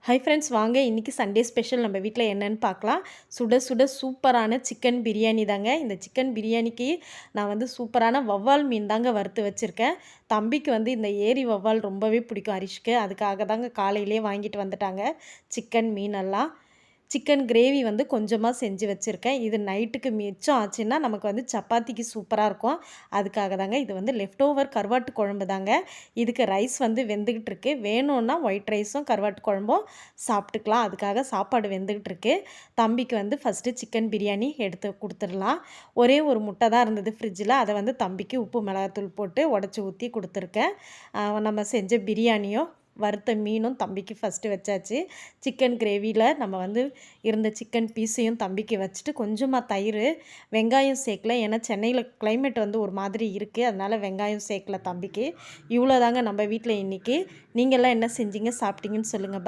Hi friends, வாங்க இன்றைக்கி Sunday special நம்ம வீட்டில் என்னென்னு பார்க்கலாம். சுட சுட சூப்பரான சிக்கன் பிரியாணி தாங்க. இந்த சிக்கன் பிரியாணிக்கு நான் வந்து சூப்பரான வவ்வால் மீன் தாங்க வறுத்து வச்சுருக்கேன். தம்பிக்கு வந்து இந்த ஏரி வவ்வால் ரொம்பவே பிடிக்கும் ஹரிஷ்க்கு. அதுக்காக தாங்க காலையிலே வாங்கிட்டு வந்துட்டாங்க சிக்கன் மீனெல்லாம். சிக்கன் கிரேவி வந்து கொஞ்சமாக செஞ்சு வச்சுருக்கேன். இது நைட்டுக்கு மிச்சம் ஆச்சுன்னா நமக்கு வந்து சப்பாத்திக்கு சூப்பராக இருக்கும். அதுக்காக தாங்க. இது வந்து லெஃப்ட் ஓவர் கருவாட்டு குழம்பு தாங்க. இதுக்கு ரைஸ் வந்து வெந்துக்கிட்டு இருக்கு. வேணும்னா ஒயிட் ரைஸும் கருவாட்டு குழம்பும் சாப்பிட்டுக்கலாம். அதுக்காக சாப்பாடு வெந்துக்கிட்டு இருக்கு. தம்பிக்கு வந்து ஃபஸ்ட்டு சிக்கன் பிரியாணி எடுத்து கொடுத்துடலாம். ஒரே ஒரு முட்டை தான் இருந்தது ஃப்ரிட்ஜில். அதை வந்து தம்பிக்கு உப்பு மிளகாத்தூள் போட்டு உடச்சி ஊற்றி கொடுத்துருக்கேன். நம்ம செஞ்ச பிரியாணியும் வறுத்த மீனும் தம்பிக்கு ஃபஸ்ட்டு வச்சாச்சு. சிக்கன் கிரேவியில் நம்ம வந்து இருந்த சிக்கன் பீஸையும் தம்பிக்கு வச்சுட்டு கொஞ்சமாக தயிர், வெங்காயம் சேர்க்கல. ஏன்னா சென்னையில் கிளைமேட் வந்து ஒரு மாதிரி இருக்குது. அதனால் வெங்காயம் சேர்க்கல தம்பிக்கு. இவ்வளோ தாங்க நம்ம வீட்டில் இன்றைக்கி. நீங்கள்லாம் என்ன செஞ்சீங்க, சாப்பிட்டீங்கன்னு சொல்லுங்கள்.